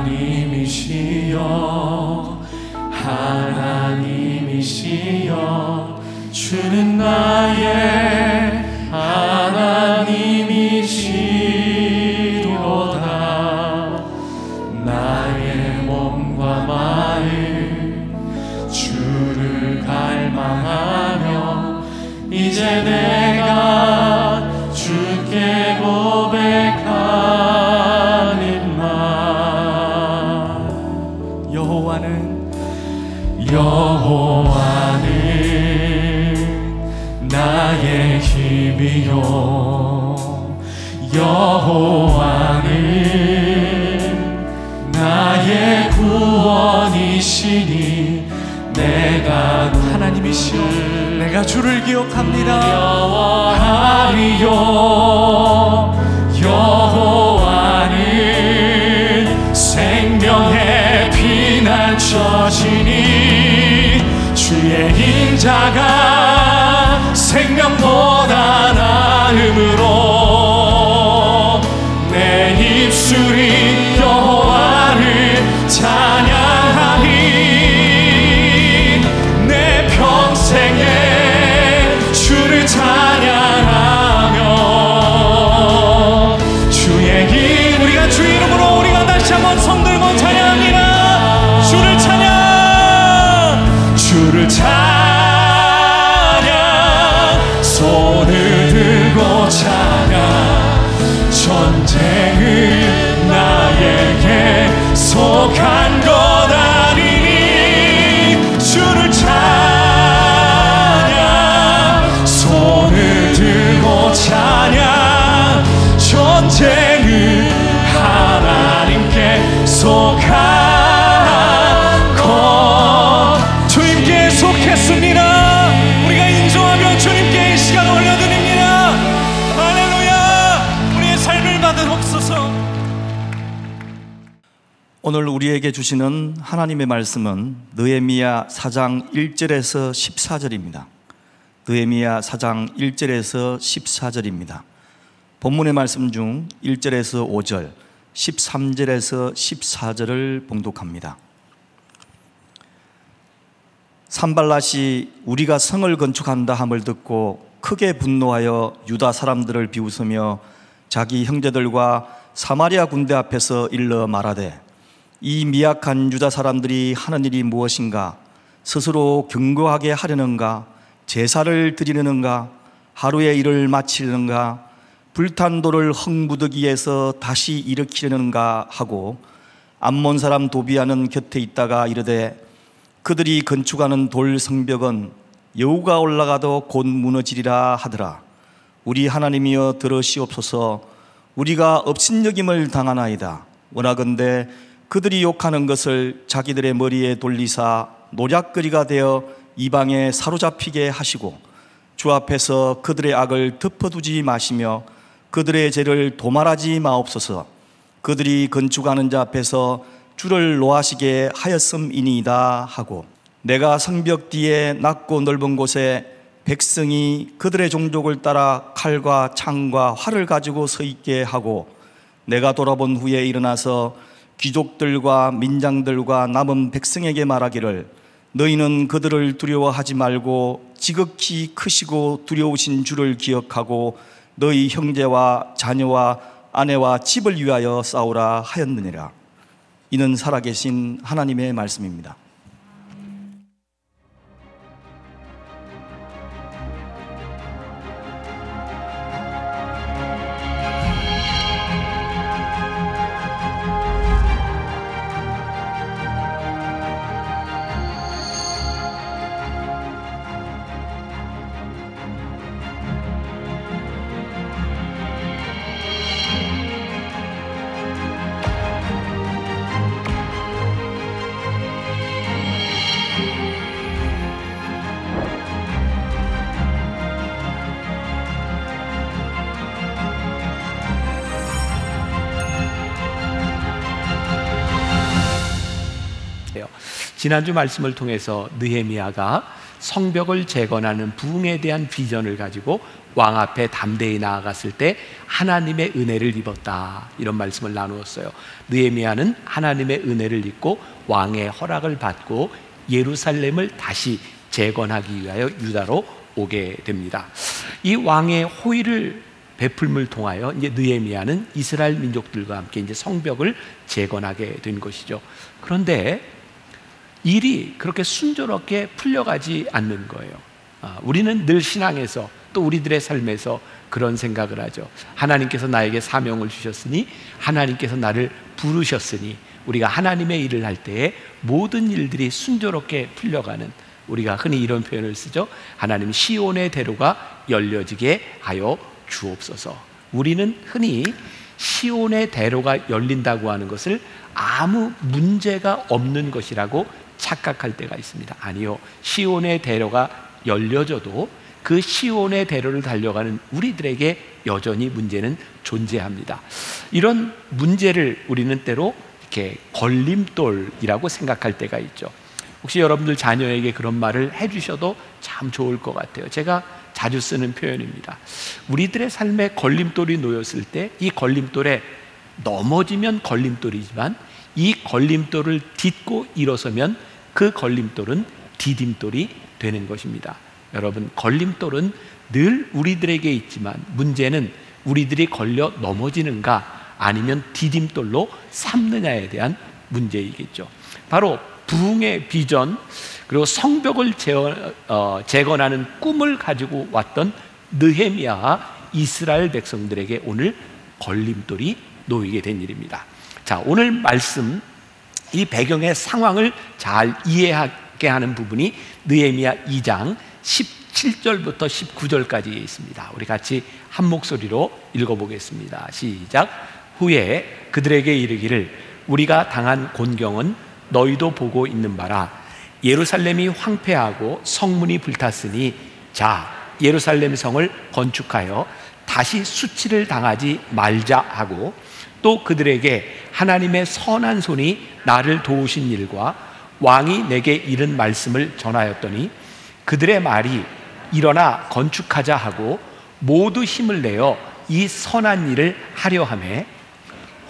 하나님이시여 하나님이시여 주는 나의 하나님이시로다. 나의 몸과 마음 주를 갈망하며 이제 내가 주께 고백하는 말. 여호와는 나의 힘이요 여호와는 나의 구원이시니 내가 하나님이시여 내가 주를 기억합니다. 여호와하리요 여호와는 생명의 피난처시니 주의 인자가 생명보다 나음으로 내 입술이 여호와를 찬양하리. 내 평생에 주를 찬양하며 주의 이 우리가 주 이름으로 우리가 다시 한번 손들고 찬양합니다. 주를 찬양 손을 들고 찬양. 전쟁은 나에게 속한 것 아니니 주를 찬양 손을 들고 찬양. 전쟁은 하나님께 속한 주님께 속했습니다. 우리가 인정하며 주님께 이 시간을 올려드립니다. 할렐루야. 우리의 삶을 받으옵소서. 오늘 우리에게 주시는 하나님의 말씀은 느헤미야 4장 1절에서 14절입니다. 느헤미야 4장 1절에서 14절입니다. 본문의 말씀 중 1절에서 5절, 13절에서 14절을 봉독합니다. 산발랏이 우리가 성을 건축한다 함을 듣고 크게 분노하여 유다 사람들을 비웃으며 자기 형제들과 사마리아 군대 앞에서 일러 말하되 이 미약한 유다 사람들이 하는 일이 무엇인가? 스스로 견고하게 하려는가? 제사를 드리려는가? 하루의 일을 마치려는가? 불탄 돌을 흙무더기에서 다시 일으키려는가 하고 암몬 사람 도비아는 곁에 있다가 이르되 그들이 건축하는 돌 성벽은 여우가 올라가도 곧 무너지리라 하더라. 우리 하나님이여 들으시옵소서. 우리가 업신여김을 당하나이다. 원하건대 그들이 욕하는 것을 자기들의 머리에 돌리사 노략거리가 되어 이방에 사로잡히게 하시고 주 앞에서 그들의 악을 덮어두지 마시며 그들의 죄를 도말하지 마옵소서. 그들이 건축하는 자 앞에서 주를 노하시게 하였음이니이다 하고 내가 성벽 뒤에 낮고 넓은 곳에 백성이 그들의 종족을 따라 칼과 창과 활을 가지고 서 있게 하고 내가 돌아본 후에 일어나서 귀족들과 민장들과 남은 백성에게 말하기를 너희는 그들을 두려워하지 말고 지극히 크시고 두려우신 주를 기억하고 너희 형제와 자녀와 아내와 집을 위하여 싸우라 하였느니라. 이는 살아계신 하나님의 말씀입니다. 지난주 말씀을 통해서 느헤미야가 성벽을 재건하는 부흥에 대한 비전을 가지고 왕 앞에 담대히 나아갔을 때 하나님의 은혜를 입었다, 이런 말씀을 나누었어요. 느헤미야는 하나님의 은혜를 입고 왕의 허락을 받고 예루살렘을 다시 재건하기 위하여 유다로 오게 됩니다. 이 왕의 호의를 베풀음을 통하여 이제 느헤미야는 이스라엘 민족들과 함께 이제 성벽을 재건하게 된 것이죠. 그런데 일이 그렇게 순조롭게 풀려가지 않는 거예요. 우리는 늘 신앙에서 또 우리들의 삶에서 그런 생각을 하죠. 하나님께서 나에게 사명을 주셨으니, 하나님께서 나를 부르셨으니, 우리가 하나님의 일을 할 때에 모든 일들이 순조롭게 풀려가는, 우리가 흔히 이런 표현을 쓰죠. 하나님 시온의 대로가 열려지게 하여 주옵소서. 우리는 흔히 시온의 대로가 열린다고 하는 것을 아무 문제가 없는 것이라고 착각할 때가 있습니다. 아니요, 시온의 대로가 열려져도 그 시온의 대로를 달려가는 우리들에게 여전히 문제는 존재합니다. 이런 문제를 우리는 때로 이렇게 걸림돌이라고 생각할 때가 있죠. 혹시 여러분들 자녀에게 그런 말을 해주셔도 참 좋을 것 같아요. 제가 자주 쓰는 표현입니다. 우리들의 삶에 걸림돌이 놓였을 때 이 걸림돌에 넘어지면 걸림돌이지만 이 걸림돌을 딛고 일어서면 그 걸림돌은 디딤돌이 되는 것입니다. 여러분, 걸림돌은 늘 우리들에게 있지만 문제는 우리들이 걸려 넘어지는가 아니면 디딤돌로 삼느냐에 대한 문제이겠죠. 바로 부흥의 비전, 그리고 성벽을 재건하는 꿈을 가지고 왔던 느헤미야와 이스라엘 백성들에게 오늘 걸림돌이 놓이게 된 일입니다. 자, 오늘 말씀, 이 배경의 상황을 잘 이해하게 하는 부분이 느헤미야 2장 17절부터 19절까지 있습니다. 우리 같이 한 목소리로 읽어보겠습니다. 시작. 후에 그들에게 이르기를 우리가 당한 곤경은 너희도 보고 있는 바라. 예루살렘이 황폐하고 성문이 불탔으니 자, 예루살렘 성을 건축하여 다시 수치를 당하지 말자 하고, 또 그들에게 하나님의 선한 손이 나를 도우신 일과 왕이 내게 이른 말씀을 전하였더니 그들의 말이 일어나 건축하자 하고 모두 힘을 내어 이 선한 일을 하려 하매,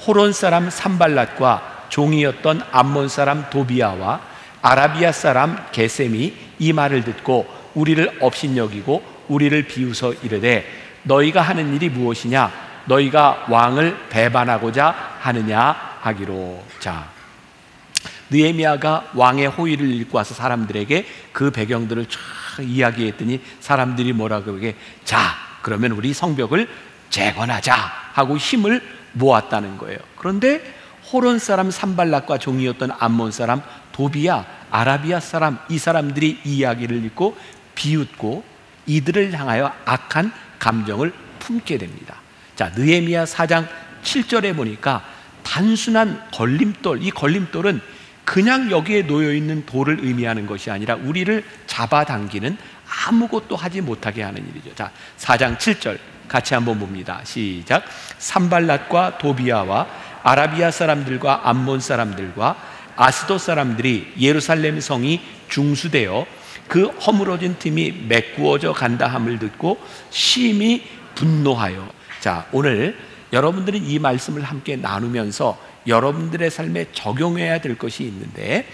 호론 사람 산발랏과 종이었던 암몬 사람 도비야와 아라비아 사람 게셈이 이 말을 듣고 우리를 업신여기고 우리를 비웃어 이르되 너희가 하는 일이 무엇이냐? 너희가 왕을 배반하고자 하느냐 하기로. 자, 느헤미야가 왕의 호의를 읽고 와서 사람들에게 그 배경들을 쫙 이야기했더니 사람들이 뭐라 그러게, 자, 그러면 우리 성벽을 재건하자 하고 힘을 모았다는 거예요. 그런데 호론 사람 산발랏과 종이었던 암몬 사람 도비야, 아라비아 사람, 이 사람들이 이 이야기를 읽고 비웃고 이들을 향하여 악한 감정을 품게 됩니다. 자, 느헤미야 4장 7절에 보니까 단순한 걸림돌, 이 걸림돌은 그냥 여기에 놓여있는 돌을 의미하는 것이 아니라 우리를 잡아당기는, 아무것도 하지 못하게 하는 일이죠. 자, 4장 7절 같이 한번 봅니다. 시작. 산발랏과 도비야와 아라비아 사람들과 암몬 사람들과 아스돗 사람들이 예루살렘 성이 중수되어 그 허물어진 틈이 메꾸어져 간다 함을 듣고 심히 분노하여. 자, 오늘 여러분들은 이 말씀을 함께 나누면서 여러분들의 삶에 적용해야 될 것이 있는데,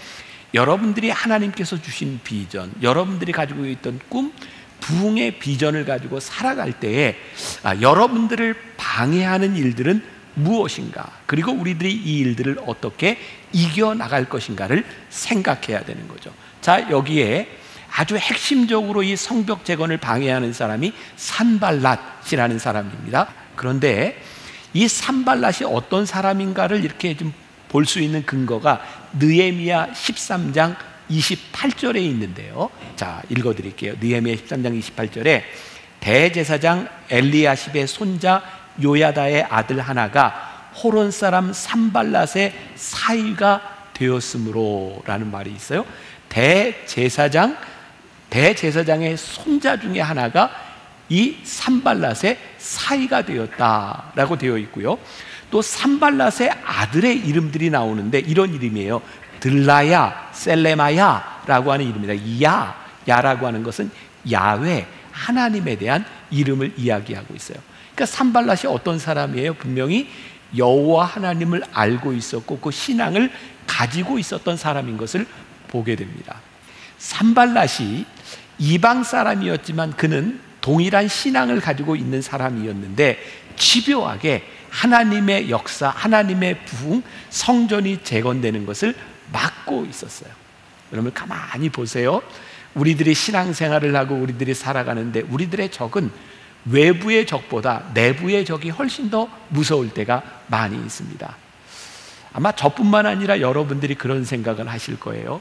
여러분들이 하나님께서 주신 비전, 여러분들이 가지고 있던 꿈, 부흥의 비전을 가지고 살아갈 때에 여러분들을 방해하는 일들은 무엇인가, 그리고 우리들이 이 일들을 어떻게 이겨나갈 것인가를 생각해야 되는 거죠. 자, 여기에 아주 핵심적으로 이 성벽 재건을 방해하는 사람이 산발랏이라는 사람입니다. 그런데 이 산발랏이 어떤 사람인가를 이렇게 좀 볼 수 있는 근거가 느헤미야 13장 28절에 있는데요. 자, 읽어드릴게요. 느헤미야 13장 28절에 대제사장 엘리야십의 손자 요야다의 아들 하나가 호론 사람 산발랏의 사위가 되었으므로 라는 말이 있어요. 대제사장의 손자 중에 하나가 이 산발랏의 사위가 되었다라고 되어 있고요. 또 산발랏의 아들의 이름들이 나오는데 이런 이름이에요. 들라야, 셀레마야라고 하는 이름입니다. 야라고 하는 것은 야훼, 하나님에 대한 이름을 이야기하고 있어요. 그러니까 산발랏이 어떤 사람이에요? 분명히 여호와 하나님을 알고 있었고 그 신앙을 가지고 있었던 사람인 것을 보게 됩니다. 산발랏이 이방 사람이었지만 그는 동일한 신앙을 가지고 있는 사람이었는데 집요하게 하나님의 역사, 하나님의 부흥, 성전이 재건되는 것을 막고 있었어요. 여러분 가만히 보세요. 우리들이 신앙생활을 하고 우리들이 살아가는데 우리들의 적은 외부의 적보다 내부의 적이 훨씬 더 무서울 때가 많이 있습니다. 아마 저뿐만 아니라 여러분들이 그런 생각을 하실 거예요.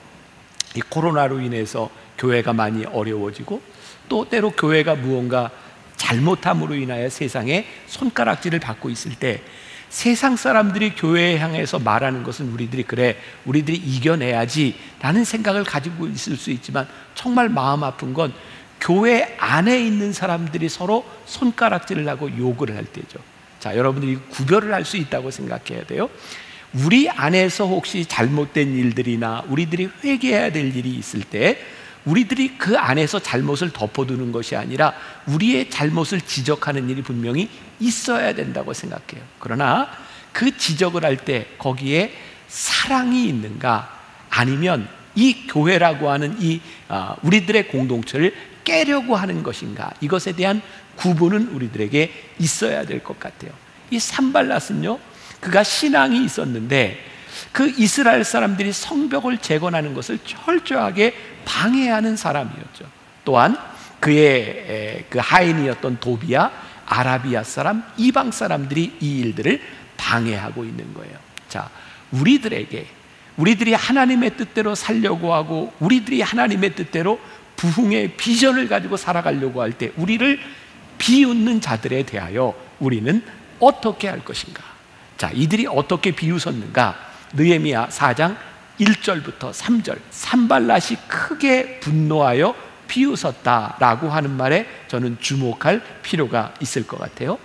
이 코로나로 인해서 교회가 많이 어려워지고 또 때로 교회가 무언가 잘못함으로 인하여 세상에 손가락질을 받고 있을 때 세상 사람들이 교회에 향해서 말하는 것은 우리들이 이겨내야지 라는 생각을 가지고 있을 수 있지만 정말 마음 아픈 건 교회 안에 있는 사람들이 서로 손가락질을 하고 욕을 할 때죠. 자, 여러분들이 구별을 할 수 있다고 생각해야 돼요. 우리 안에서 혹시 잘못된 일들이나 우리들이 회개해야 될 일이 있을 때 우리들이 그 안에서 잘못을 덮어두는 것이 아니라 우리의 잘못을 지적하는 일이 분명히 있어야 된다고 생각해요. 그러나 그 지적을 할 때 거기에 사랑이 있는가 아니면 이 교회라고 하는 우리들의 공동체를 깨려고 하는 것인가, 이것에 대한 구분은 우리들에게 있어야 될 것 같아요. 이 산발랏은요, 그가 신앙이 있었는데 그 이스라엘 사람들이 성벽을 재건하는 것을 철저하게 방해하는 사람이었죠. 또한 그의 그 하인이었던 도비야, 아라비아 사람, 이방 사람들이 이 일들을 방해하고 있는 거예요. 자, 우리들이 하나님의 뜻대로 살려고 하고 우리들이 하나님의 뜻대로 부흥의 비전을 가지고 살아가려고 할 때 우리를 비웃는 자들에 대하여 우리는 어떻게 할 것인가? 자, 이들이 어떻게 비웃었는가? 느헤미야 4장 1절부터 3절, 산발랏이 크게 분노하여 비웃었다라고 하는 말에 저는 주목할 필요가 있을 것 같아요.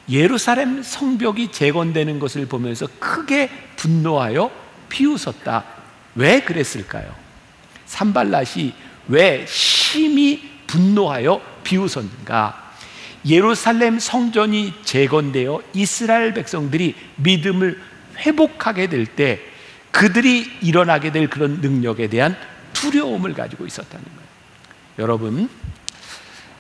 예루살렘 성벽이 재건되는 것을 보면서 크게 분노하여 비웃었다. 왜 그랬을까요? 산발랏이 왜 심히 분노하여 비웃었는가? 예루살렘 성전이 재건되어 이스라엘 백성들이 믿음을 회복하게 될 때 그들이 일어나게 될 그런 능력에 대한 두려움을 가지고 있었다는 거예요. 여러분,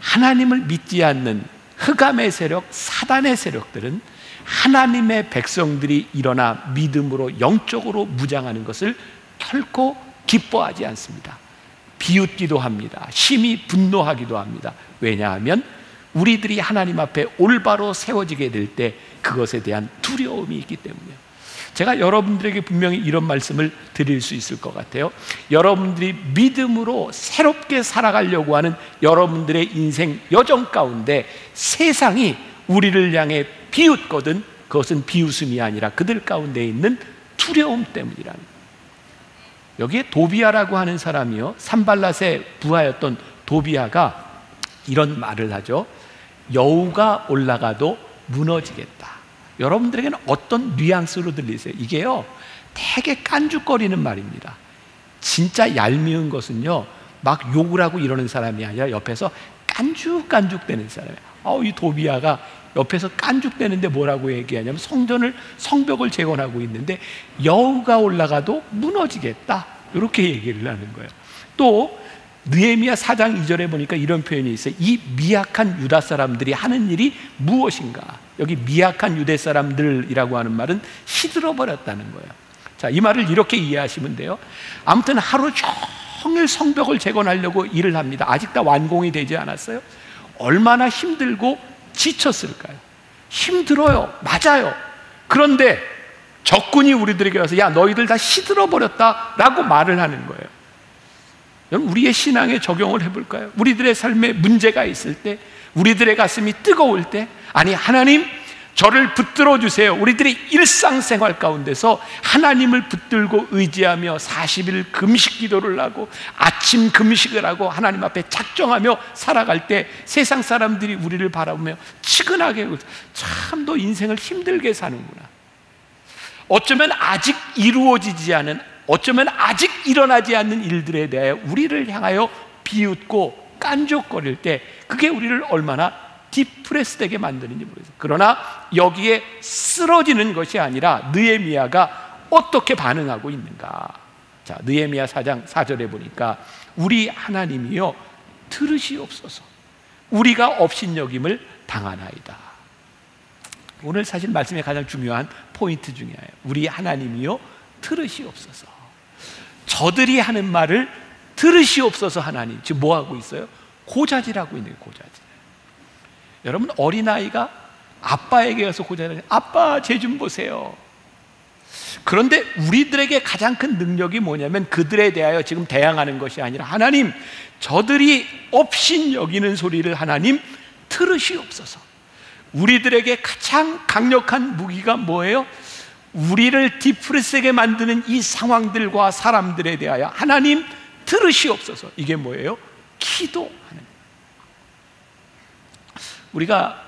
하나님을 믿지 않는 흑암의 세력, 사단의 세력들은 하나님의 백성들이 일어나 믿음으로 영적으로 무장하는 것을 결코 기뻐하지 않습니다. 비웃기도 합니다. 심히 분노하기도 합니다. 왜냐하면 우리들이 하나님 앞에 올바로 세워지게 될 때 그것에 대한 두려움이 있기 때문이에요. 제가 여러분들에게 분명히 이런 말씀을 드릴 수 있을 것 같아요. 여러분들이 믿음으로 새롭게 살아가려고 하는 여러분들의 인생 여정 가운데 세상이 우리를 향해 비웃거든 그것은 비웃음이 아니라 그들 가운데 있는 두려움 때문이라는 거예요. 여기에 도비야라고 하는 사람이요, 산발랏의 부하였던 도비야가 이런 말을 하죠. 여우가 올라가도 무너지겠다. 여러분들에게는 어떤 뉘앙스로 들리세요? 이게요, 되게 깐죽거리는 말입니다. 진짜 얄미운 것은요, 막 욕을 하고 이러는 사람이 아니라 옆에서 깐죽깐죽대는 사람이에요. 이 도비야가 옆에서 깐죽대는데 뭐라고 얘기하냐면 성벽을 재건하고 있는데 여우가 올라가도 무너지겠다, 이렇게 얘기를 하는 거예요. 또 느헤미야 4장 2절에 보니까 이런 표현이 있어요. 이 미약한 유다 사람들이 하는 일이 무엇인가? 여기 미약한 유대 사람들이라고 하는 말은 시들어버렸다는 거예요. 자, 이 말을 이렇게 이해하시면 돼요. 아무튼 하루 종일 성벽을 재건하려고 일을 합니다. 아직 다 완공이 되지 않았어요. 얼마나 힘들고 지쳤을까요? 힘들어요. 맞아요. 그런데 적군이 우리들에게 와서 야, 너희들 다 시들어버렸다라고 말을 하는 거예요. 여러분, 우리의 신앙에 적용을 해볼까요? 우리들의 삶에 문제가 있을 때, 우리들의 가슴이 뜨거울 때, 아니 하나님 저를 붙들어 주세요. 우리들이 일상생활 가운데서 하나님을 붙들고 의지하며 40일 금식 기도를 하고 아침 금식을 하고 하나님 앞에 작정하며 살아갈 때 세상 사람들이 우리를 바라보며 치근하게 참 너 인생을 힘들게 사는구나. 어쩌면 아직 이루어지지 않은, 어쩌면 아직 일어나지 않는 일들에 대해 우리를 향하여 비웃고 깐족거릴 때 그게 우리를 얼마나 디프레스되게 만드는지 모르겠어요. 그러나 여기에 쓰러지는 것이 아니라 느헤미야가 어떻게 반응하고 있는가. 자, 느헤미야 4장 4절에 보니까 우리 하나님이여 들으시옵소서, 우리가 업신여김을 당하나이다. 오늘 사실 말씀의 가장 중요한 포인트 중에 하나예요. 우리 하나님이여 들으시옵소서. 저들이 하는 말을 들으시옵소서. 하나님 지금 뭐 하고 있어요? 고자질하고 있는 거예요. 고자질. 여러분, 어린아이가 아빠에게 가서 고자질하는, 아빠 쟤 좀 보세요. 그런데 우리들에게 가장 큰 능력이 뭐냐면 그들에 대하여 지금 대항하는 것이 아니라, 하나님 저들이 업신여기는 소리를 하나님 들으시옵소서. 우리들에게 가장 강력한 무기가 뭐예요? 우리를 디프레스하게 만드는 이 상황들과 사람들에 대하여 하나님 들으시옵소서. 이게 뭐예요? 기도하는. 우리가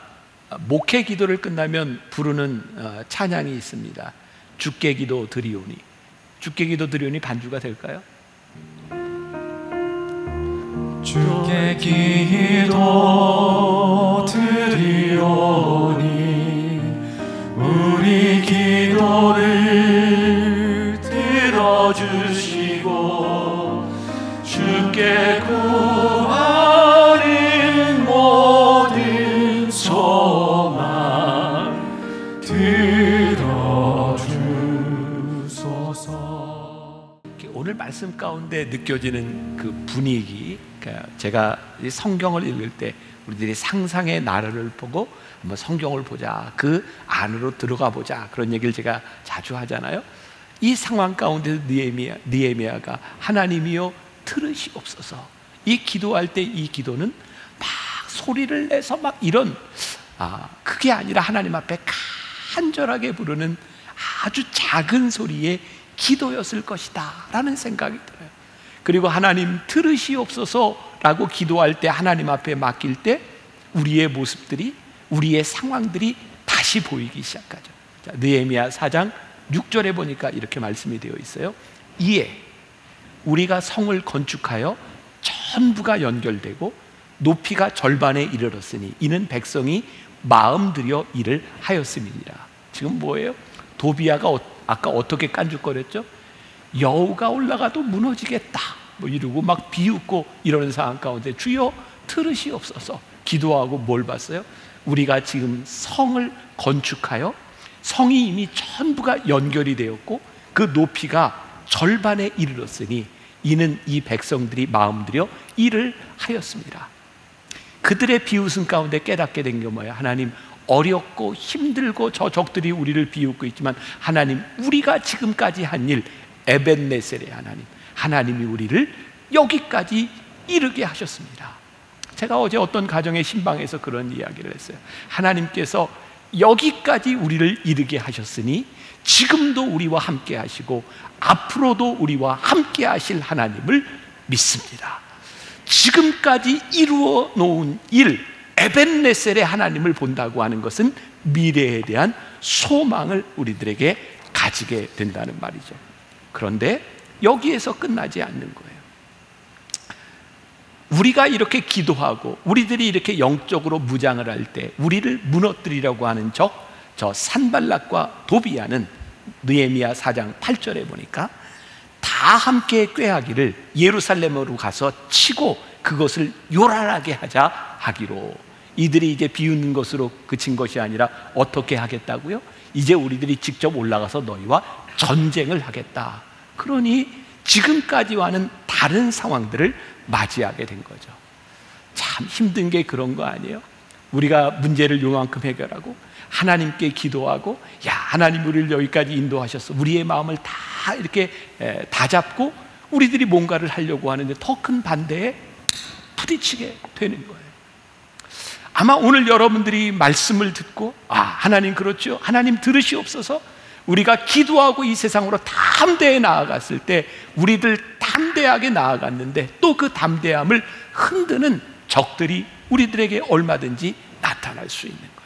목회 기도를 끝나면 부르는 찬양이 있습니다. 주께 기도 드리오니. 주께 기도 드리오니 반주가 될까요? 주께 기도 드리오니 우리 기도를 들어주시고 주께 구하는 모든 소망 들어주소서. 오늘 말씀 가운데 느껴지는 그 분위기, 제가 성경을 읽을 때 우리들이 상상의 나라를 보고 한번 성경을 보자, 그 안으로 들어가 보자, 그런 얘기를 제가 자주 하잖아요. 이 상황 가운데 느헤미야가 하나님이여 들으시옵소서, 이 기도할 때 이 기도는 막 소리를 내서 막 이런 그게 아니라 하나님 앞에 간절하게 부르는 아주 작은 소리의 기도였을 것이다 라는 생각이 들어요. 그리고 하나님 들으시옵소서라고 기도할 때, 하나님 앞에 맡길 때 우리의 모습들이, 우리의 상황들이 다시 보이기 시작하죠. 자, 느헤미야 4장 6절에 보니까 이렇게 말씀이 되어 있어요. 이에 우리가 성을 건축하여 전부가 연결되고 높이가 절반에 이르렀으니 이는 백성이 마음 들여 일을 하였음이니라. 지금 뭐예요? 도비야가 아까 어떻게 깐죽거렸죠? 여우가 올라가도 무너지겠다 뭐 이러고 막 비웃고 이러는 상황 가운데 주여 들으시옵소서 기도하고 뭘 봤어요? 우리가 지금 성을 건축하여 성이 이미 전부가 연결이 되었고 그 높이가 절반에 이르렀으니 이는 이 백성들이 마음 들여 일을 하였습니다. 그들의 비웃음 가운데 깨닫게 된 게 뭐예요? 하나님, 어렵고 힘들고 저 적들이 우리를 비웃고 있지만 하나님, 우리가 지금까지 한 일, 에벤네셀의 하나님, 하나님이 우리를 여기까지 이르게 하셨습니다. 제가 어제 어떤 가정의 신방에서 그런 이야기를 했어요. 하나님께서 여기까지 우리를 이르게 하셨으니 지금도 우리와 함께 하시고 앞으로도 우리와 함께 하실 하나님을 믿습니다. 지금까지 이루어 놓은 일, 에벤네셀의 하나님을 본다고 하는 것은 미래에 대한 소망을 우리들에게 가지게 된다는 말이죠. 그런데 여기에서 끝나지 않는 거예요. 우리가 이렇게 기도하고 우리들이 이렇게 영적으로 무장을 할 때 우리를 무너뜨리려고 하는 저 산발락과 도비야는 느헤미야 4장 8절에 보니까 다 함께 꾀하기를 예루살렘으로 가서 치고 그것을 요란하게 하자 하기로. 이들이 이제 비웃는 것으로 그친 것이 아니라 어떻게 하겠다고요? 이제 우리들이 직접 올라가서 너희와 전쟁을 하겠다. 그러니 지금까지와는 다른 상황들을 맞이하게 된 거죠. 참 힘든 게 그런 거 아니에요? 우리가 문제를 요만큼 해결하고 하나님께 기도하고, 야, 하나님 우리를 여기까지 인도하셨어, 우리의 마음을 다 이렇게 다 잡고 우리들이 뭔가를 하려고 하는데 더 큰 반대에 부딪히게 되는 거예요. 아마 오늘 여러분들이 말씀을 듣고 하나님 그렇죠, 하나님 들으시옵소서, 우리가 기도하고 이 세상으로 담대히 나아갔을 때 우리들 담대하게 나아갔는데 또 그 담대함을 흔드는 적들이 우리들에게 얼마든지 나타날 수 있는 거예요.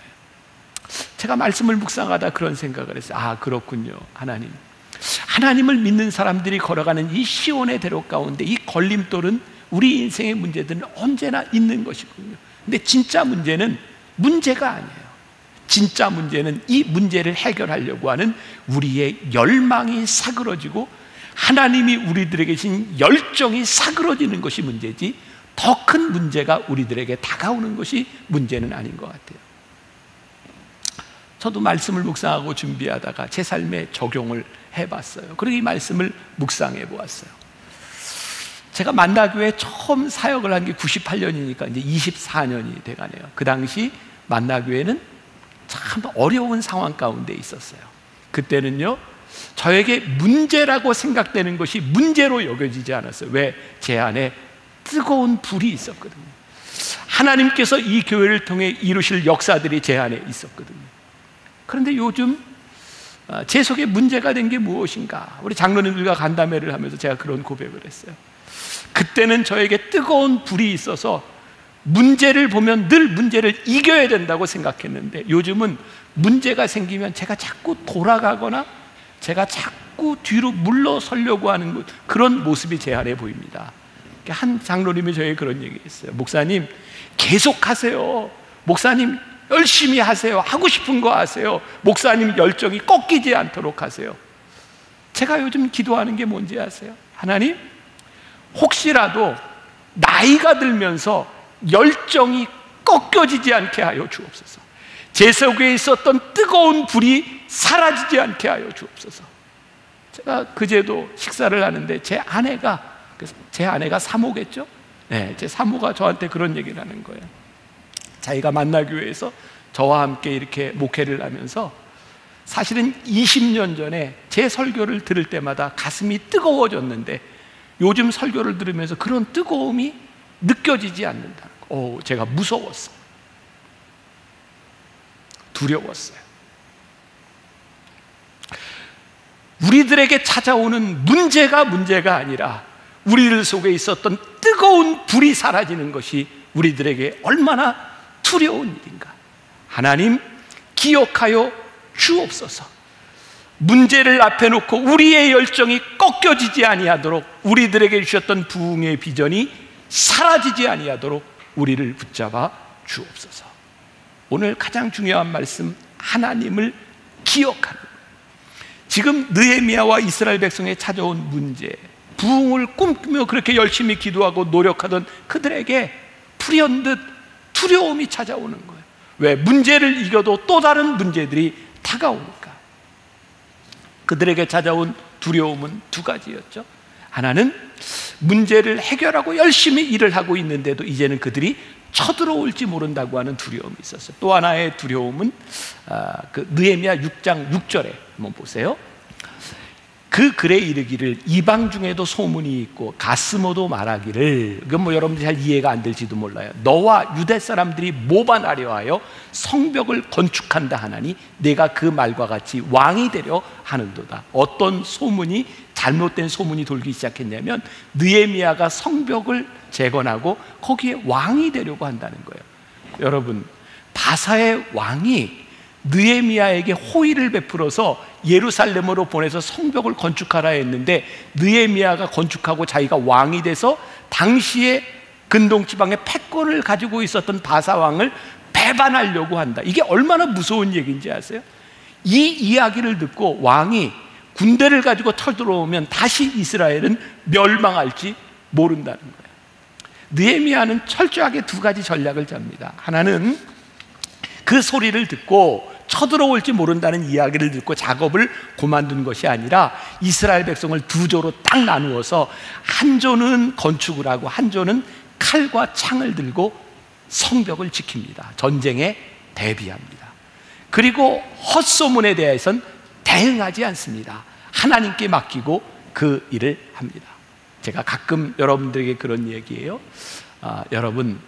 제가 말씀을 묵상하다 그런 생각을 했어요. 그렇군요. 하나님을 믿는 사람들이 걸어가는 이 시온의 대로 가운데 이 걸림돌은 우리 인생의 문제들은 언제나 있는 것이군요. 근데 진짜 문제는 문제가 아니에요. 진짜 문제는 이 문제를 해결하려고 하는 우리의 열망이 사그러지고 하나님이 우리들에게 주신 열정이 사그러지는 것이 문제지, 더 큰 문제가 우리들에게 다가오는 것이 문제는 아닌 것 같아요. 저도 말씀을 묵상하고 준비하다가 제 삶에 적용을 해봤어요. 그리고 이 말씀을 묵상해 보았어요. 제가 만나교회 처음 사역을 한 게 98년이니까 이제 24년이 돼가네요. 그 당시 만나교회는 참 어려운 상황 가운데 있었어요. 그때는요, 저에게 문제라고 생각되는 것이 문제로 여겨지지 않았어요. 왜? 제 안에 뜨거운 불이 있었거든요. 하나님께서 이 교회를 통해 이루실 역사들이 제 안에 있었거든요. 그런데 요즘 제 속에 문제가 된 게 무엇인가? 우리 장로님들과 간담회를 하면서 제가 그런 고백을 했어요. 그때는 저에게 뜨거운 불이 있어서 문제를 보면 늘 문제를 이겨야 된다고 생각했는데, 요즘은 문제가 생기면 제가 자꾸 돌아가거나 제가 자꾸 뒤로 물러서려고 하는 그런 모습이 제 안에 보입니다. 한 장로님이 저에게 그런 얘기했어요. 목사님, 계속하세요. 목사님, 열심히 하세요. 하고 싶은 거 하세요. 목사님 열정이 꺾이지 않도록 하세요. 제가 요즘 기도하는 게 뭔지 아세요? 하나님, 혹시라도 나이가 들면서 열정이 꺾여지지 않게 하여 주옵소서. 제 속에 있었던 뜨거운 불이 사라지지 않게 하여 주옵소서. 제가 그제도 식사를 하는데 제 아내가 사모겠죠? 네, 제 사모가 저한테 그런 얘기를 하는 거예요. 자기가 만나교회에서 저와 함께 이렇게 목회를 하면서 사실은 20년 전에 제 설교를 들을 때마다 가슴이 뜨거워졌는데 요즘 설교를 들으면서 그런 뜨거움이 느껴지지 않는다. 제가 무서웠어요. 두려웠어요. 우리들에게 찾아오는 문제가 아니라 우리들 속에 있었던 뜨거운 불이 사라지는 것이 우리들에게 얼마나 두려운 일인가. 하나님, 기억하여 주옵소서. 문제를 앞에 놓고 우리의 열정이 꺾여지지 아니하도록, 우리들에게 주셨던 부흥의 비전이 사라지지 아니하도록 우리를 붙잡아 주옵소서. 오늘 가장 중요한 말씀, 하나님을 기억하는 거예요. 지금 느헤미야와 이스라엘 백성에 찾아온 문제, 부흥을 꿈꾸며 그렇게 열심히 기도하고 노력하던 그들에게 불현듯 두려움이 찾아오는 거예요. 왜? 문제를 이겨도 또 다른 문제들이 다가오니까. 그들에게 찾아온 두려움은 두 가지였죠. 하나는 문제를 해결하고 열심히 일을 하고 있는데도 이제는 그들이 쳐들어올지 모른다고 하는 두려움이 있었어요. 또 하나의 두려움은 그 느헤미야 6장 6절에 한번 보세요. 그 글에 이르기를 이방 중에도 소문이 있고 가스모도 말하기를, 이건 뭐 여러분들이 잘 이해가 안 될지도 몰라요. 너와 유대 사람들이 모반하려 하여 성벽을 건축한다 하나니 내가 그 말과 같이 왕이 되려 하는도다. 어떤 소문이, 잘못된 소문이 돌기 시작했냐면 느헤미야가 성벽을 재건하고 거기에 왕이 되려고 한다는 거예요. 여러분, 바사의 왕이 느헤미야에게 호의를 베풀어서 예루살렘으로 보내서 성벽을 건축하라 했는데 느헤미야가 건축하고 자기가 왕이 돼서 당시에 근동 지방의 패권을 가지고 있었던 바사 왕을 배반하려고 한다. 이게 얼마나 무서운 얘기인지 아세요? 이 이야기를 듣고 왕이 군대를 가지고 쳐들어오면 다시 이스라엘은 멸망할지 모른다는 거예요. 느헤미야는 철저하게 두 가지 전략을 짭니다. 하나는 그 소리를 듣고 쳐들어올지 모른다는 이야기를 듣고 작업을 그만둔 것이 아니라 이스라엘 백성을 두 조로 딱 나누어서 한 조는 건축을 하고 한 조는 칼과 창을 들고 성벽을 지킵니다. 전쟁에 대비합니다. 그리고 헛소문에 대해서는 대응하지 않습니다. 하나님께 맡기고 그 일을 합니다. 제가 가끔 여러분들에게 그런 얘기예요. 여러분,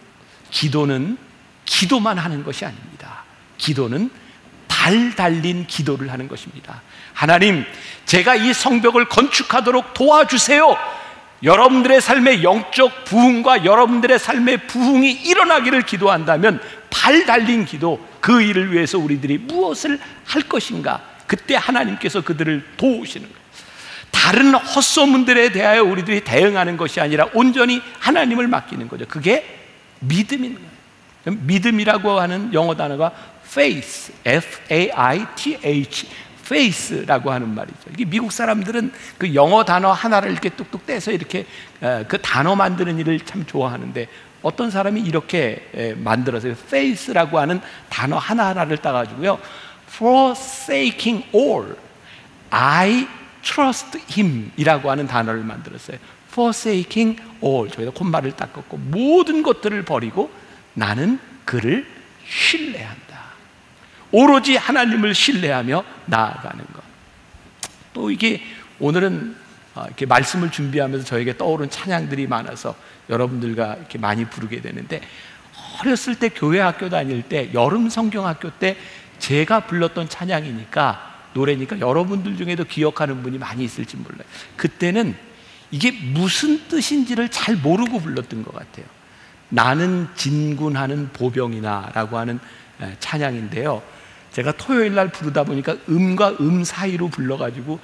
기도는 기도만 하는 것이 아닙니다. 기도는 발 달린 기도를 하는 것입니다. 하나님, 제가 이 성벽을 건축하도록 도와주세요. 여러분들의 삶의 영적 부흥과 여러분들의 삶의 부흥이 일어나기를 기도한다면 발 달린 기도, 그 일을 위해서 우리들이 무엇을 할 것인가? 그때 하나님께서 그들을 도우시는 거예요. 다른 헛소문들에 대하여 우리들이 대응하는 것이 아니라 온전히 하나님을 맡기는 거죠. 그게 믿음인 거예요. 믿음이라고 하는 영어 단어가 faith, F-A-I-T-H, faith라고 하는 말이죠. 이게 미국 사람들은 그 영어 단어 하나를 이렇게 뚝뚝 떼서 이렇게 그 단어 만드는 일을 참 좋아하는데, 어떤 사람이 이렇게 만들어서 faith라고 하는 단어 하나하나를 따가지고요, forsaking all, I trust him 이라고 하는 단어를 만들었어요. forsaking all, 저기다 콤마를 딱 긋고 모든 것들을 버리고 나는 그를 신뢰한다. 오로지 하나님을 신뢰하며 나아가는 것. 또 이게 오늘은 이렇게 말씀을 준비하면서 저에게 떠오른 찬양들이 많아서 여러분들과 이렇게 많이 부르게 되는데, 어렸을 때 교회 학교 다닐 때 여름 성경학교 때 제가 불렀던 찬양이니까, 노래니까 여러분들 중에도 기억하는 분이 많이 있을지 몰라요. 그때는 이게 무슨 뜻인지를 잘 모르고 불렀던 것 같아요. 나는 진군하는 보병이나 라고 하는 찬양인데요, 제가 토요일 날 부르다 보니까 음과 음 사이로 불러가지고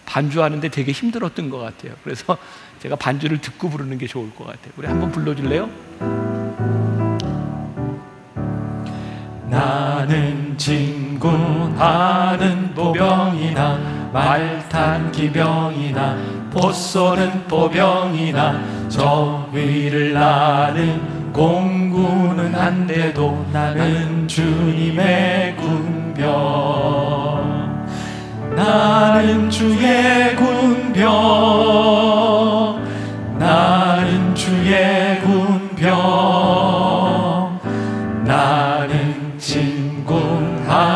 반주하는데 되게 힘들었던 것 같아요. 그래서 제가 반주를 듣고 부르는 게 좋을 것 같아요. 우리 한번 불러줄래요? 나는 진군하는 보병이나 말탄 기병이나 봇 쏘는 보병이나 저 위를 나는 공군은 한데도 나는 주님의 군병. 나는 주의 군병, 나는 주의 군병. 나는 진군하는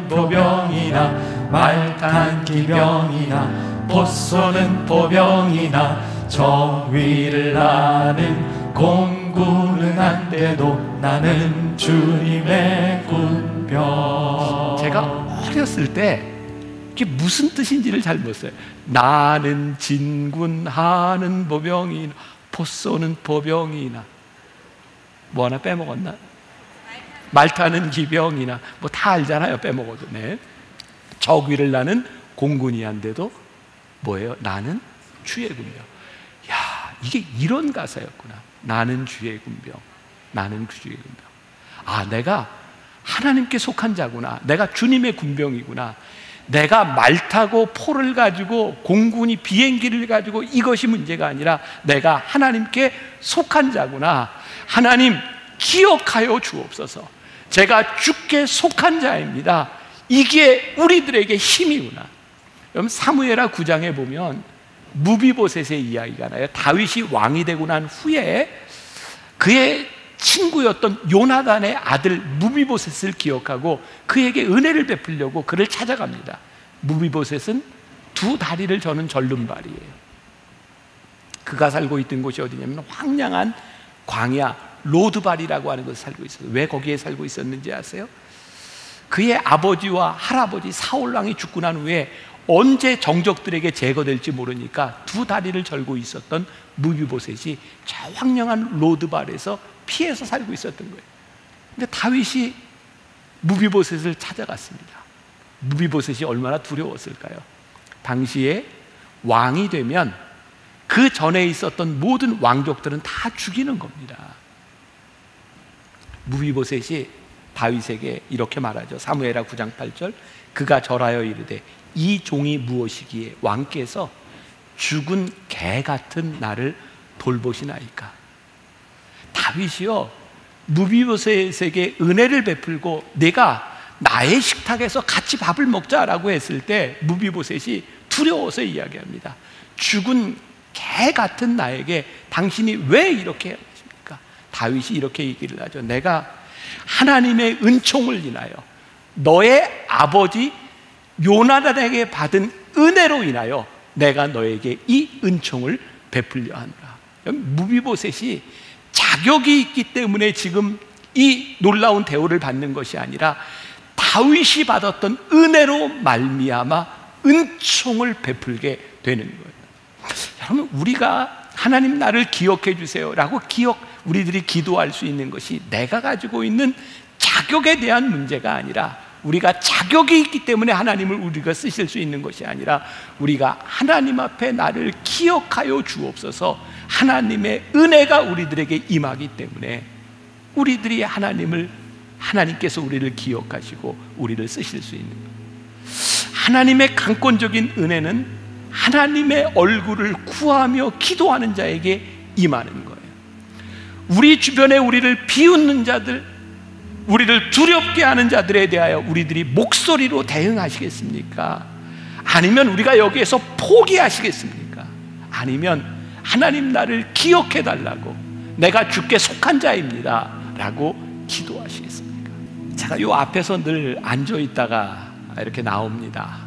보병이나 말탄 기병이나 봇 쏘는 보병이나 저 위를 나는 공군은 한데도 나는 주님의 군병. 제가 어렸을 때 이게 무슨 뜻인지를 잘 몰랐어요. 나는 진군하는 보병이나 봇 쏘는 보병이나, 뭐 하나 빼먹었나? 말타는 기병이나, 뭐 다 알잖아요, 빼먹어도. 네. 적 위를 나는 공군이 한데도 뭐예요? 나는 주의 군병. 야, 이게 이런 가사였구나. 나는 주의 군병, 나는 주의 군병. 아, 내가 하나님께 속한 자구나. 내가 주님의 군병이구나. 내가 말 타고 포를 가지고 공군이 비행기를 가지고 이것이 문제가 아니라 내가 하나님께 속한 자구나. 하나님 기억하여 주옵소서. 제가 주께 속한 자입니다. 이게 우리들에게 힘이구나. 여러분, 사무엘하 9장에 보면 무비보셋의 이야기가 나요. 다윗이 왕이 되고 난 후에 그의 친구였던 요나단의 아들 무비보셋을 기억하고 그에게 은혜를 베풀려고 그를 찾아갑니다. 무비보셋은 두 다리를 저는 절름발이에요. 그가 살고 있던 곳이 어디냐면 황량한 광야 로드발이라고 하는 곳에 살고 있어요. 왜 거기에 살고 있었는지 아세요? 그의 아버지와 할아버지 사울왕이 죽고 난 후에 언제 정적들에게 제거될지 모르니까 두 다리를 절고 있었던 무비보셋이 저 황량한 로드발에서 피해서 살고 있었던 거예요. 근데 다윗이 무비보셋을 찾아갔습니다. 무비보셋이 얼마나 두려웠을까요? 당시에 왕이 되면 그 전에 있었던 모든 왕족들은 다 죽이는 겁니다. 무비보셋이 다윗에게 이렇게 말하죠. 사무엘하 9장 8절, 그가 절하여 이르되 이 종이 무엇이기에 왕께서 죽은 개 같은 나를 돌보시나이까. 다윗이요, 무비보셋에게 은혜를 베풀고 내가 나의 식탁에서 같이 밥을 먹자라고 했을 때 무비보셋이 두려워서 이야기합니다. 죽은 개 같은 나에게 당신이 왜 이렇게 하십니까? 다윗이 이렇게 얘기를 하죠. 내가 하나님의 은총을 인하여 너의 아버지 요나단에게 받은 은혜로 인하여 내가 너에게 이 은총을 베풀려 하노라. 무비보셋이 자격이 있기 때문에 지금 이 놀라운 대우를 받는 것이 아니라 다윗이 받았던 은혜로 말미암아 은총을 베풀게 되는 거예요. 여러분, 우리가 하나님 나를 기억해 주세요 라고 우리들이 기도할 수 있는 것이 내가 가지고 있는 자격에 대한 문제가 아니라 우리가 자격이 있기 때문에 하나님을 우리가 쓰실 수 있는 것이 아니라 우리가 하나님 앞에 나를 기억하여 주옵소서, 하나님의 은혜가 우리들에게 임하기 때문에 우리들이 하나님께서 우리를 기억하시고 우리를 쓰실 수 있는 거예요. 하나님의 강권적인 은혜는 하나님의 얼굴을 구하며 기도하는 자에게 임하는 거예요. 우리 주변에 우리를 비웃는 자들, 우리를 두렵게 하는 자들에 대하여 우리들이 목소리로 대응하시겠습니까? 아니면 우리가 여기에서 포기하시겠습니까? 아니면 하나님 나를 기억해 달라고, 내가 주께 속한 자입니다 라고 기도하시겠습니까? 제가 요 앞에서 늘 앉아 있다가 이렇게 나옵니다.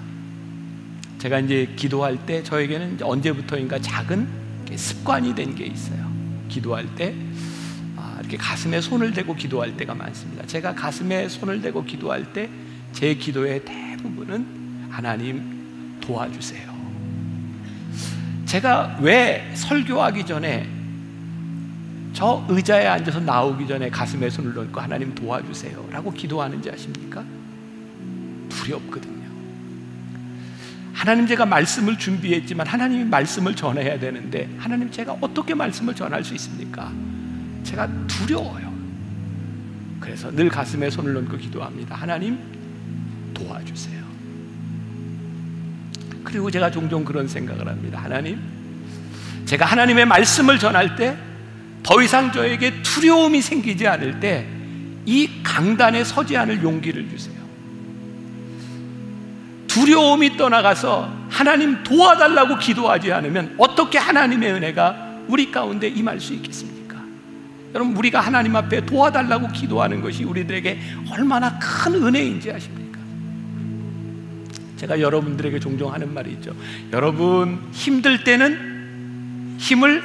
제가 이제 기도할 때 저에게는 언제부터인가 작은 습관이 된 게 있어요. 기도할 때 이렇게 가슴에 손을 대고 기도할 때가 많습니다. 제가 가슴에 손을 대고 기도할 때 제 기도의 대부분은 하나님 도와주세요. 제가 왜 설교하기 전에 저 의자에 앉아서 나오기 전에 가슴에 손을 넣고 하나님 도와주세요 라고 기도하는지 아십니까? 두렵거든요. 하나님, 제가 말씀을 준비했지만 하나님이 말씀을 전해야 되는데 하나님, 제가 어떻게 말씀을 전할 수 있습니까? 제가 두려워요. 그래서 늘 가슴에 손을 넣고 기도합니다. 하나님 도와주세요. 그리고 제가 종종 그런 생각을 합니다. 하나님, 제가 하나님의 말씀을 전할 때 더 이상 저에게 두려움이 생기지 않을 때 이 강단에 서지 않을 용기를 주세요. 두려움이 떠나가서 하나님 도와달라고 기도하지 않으면 어떻게 하나님의 은혜가 우리 가운데 임할 수 있겠습니까? 여러분, 우리가 하나님 앞에 도와달라고 기도하는 것이 우리들에게 얼마나 큰 은혜인지 아십니까? 제가 여러분들에게 종종 하는 말이 있죠. 여러분, 힘들 때는 힘을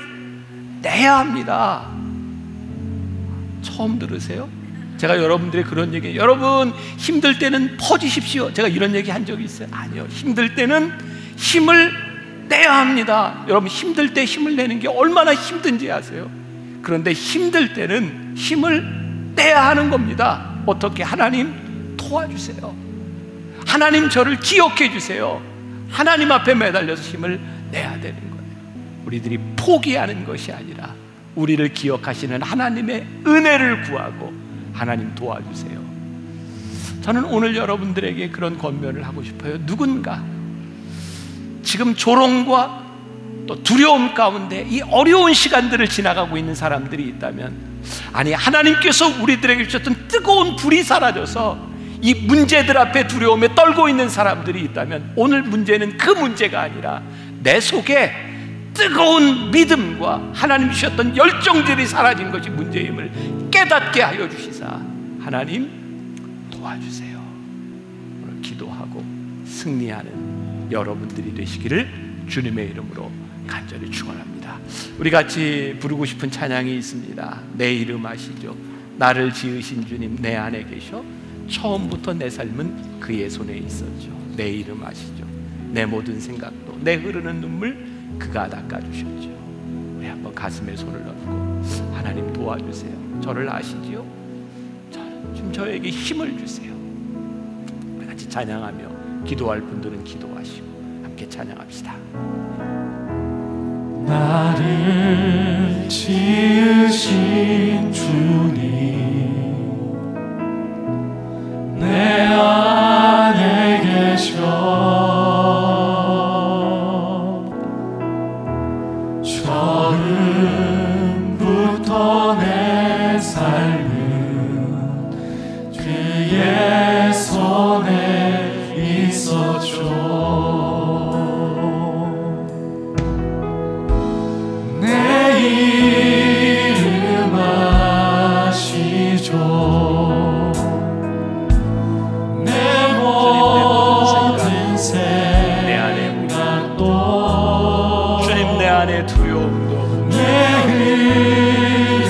내야 합니다. 처음 들으세요? 제가 여러분들의 그런 얘기, 여러분 힘들 때는 퍼지십시오, 제가 이런 얘기 한 적이 있어요? 아니요. 힘들 때는 힘을 내야 합니다. 여러분, 힘들 때 힘을 내는 게 얼마나 힘든지 아세요? 그런데 힘들 때는 힘을 내야 하는 겁니다. 어떻게? 하나님 도와주세요. 하나님 저를 기억해 주세요. 하나님 앞에 매달려서 힘을 내야 되는 거예요. 우리들이 포기하는 것이 아니라 우리를 기억하시는 하나님의 은혜를 구하고 하나님 도와주세요. 저는 오늘 여러분들에게 그런 권면을 하고 싶어요. 누군가 지금 조롱과 또 두려움 가운데 이 어려운 시간들을 지나가고 있는 사람들이 있다면, 아니, 하나님께서 우리들에게 주셨던 뜨거운 불이 사라져서 이 문제들 앞에 두려움에 떨고 있는 사람들이 있다면, 오늘 문제는 그 문제가 아니라 내 속에 뜨거운 믿음과 하나님 주셨던 열정들이 사라진 것이 문제임을 깨닫게 하여 주시사 하나님 도와주세요. 오늘 기도하고 승리하는 여러분들이 되시기를 주님의 이름으로 간절히 축원합니다. 우리 같이 부르고 싶은 찬양이 있습니다. 내 이름 아시죠? 나를 지으신 주님 내 안에 계셔. 처음부터 내 삶은 그의 손에 있었죠. 내 이름 아시죠? 내 모든 생각도, 내 흐르는 눈물 그가 닦아주셨죠. 우리 한번 가슴에 손을 얹고 하나님 도와주세요. 저를 아시지요? 지금 저에게 힘을 주세요. 우리 같이 찬양하며 기도할 분들은 기도하시고 함께 찬양합시다. 나를 지으신 주님 내 안에 계셔. 처음부터 내 삶은 그의 손에 있었죠. 내 이름 아시죠? 내 모든 생각도 주님 내 안에 두려움도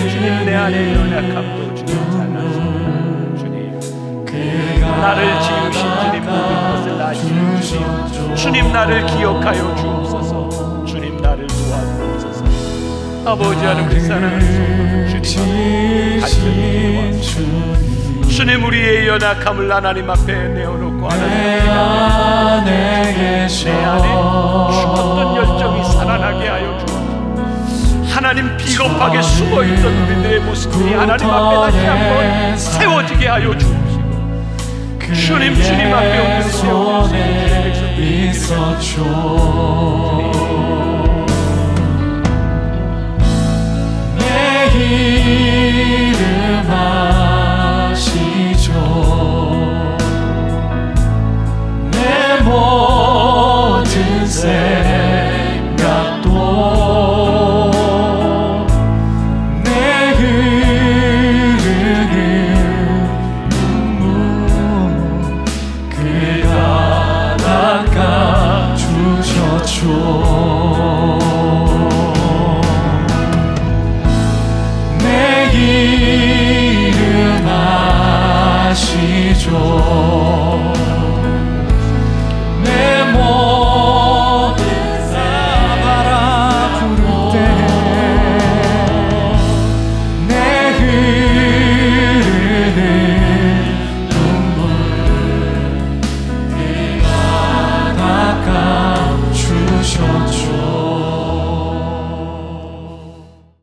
주님 내 안에 연약함도 주님 잘하시고, 주님 나를 지으신 주님 모든 것을 아시는 주님, 주님 나를 기억하여 주옵소서. 주님 나를 도와주옵소서. 아버지 하나님, 그 사랑을 주님 간절히 기도합니다. 주님, 우리의 연약함을 하나님 앞에 내어놓고 내 안에 계셔 내 안에 죽었던 열정이 살아나게 하여 주옵소서. 하나님, 비겁하게 숨어있던 우리들의 모습들이 하나님 앞에 다시 한번 세워지게 하여 주옵시고, 주님 앞에 옮겨 세워주시는 있었죠. 내 이름 아시죠. 내 모든 생각도 내 흐르는 눈물 그가 닦아주셨죠. 내 이름 아시죠. 내 모든 사바라 부를 때 내 흐르는 눈물 그가 닦아주셨죠.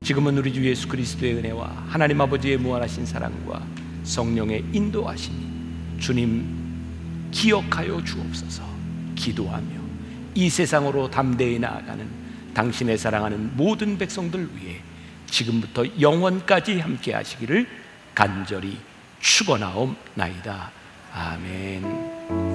지금은 우리 주 예수 그리스도의 은혜와 하나님 아버지의 무한하신 사랑과 성령의 인도하심이 주님 기억하여 주옵소서. 기도하며 이 세상으로 담대히 나아가는 당신의 사랑하는 모든 백성들 위해 지금부터 영원까지 함께 하시기를 간절히 축원하옵나이다. 아멘.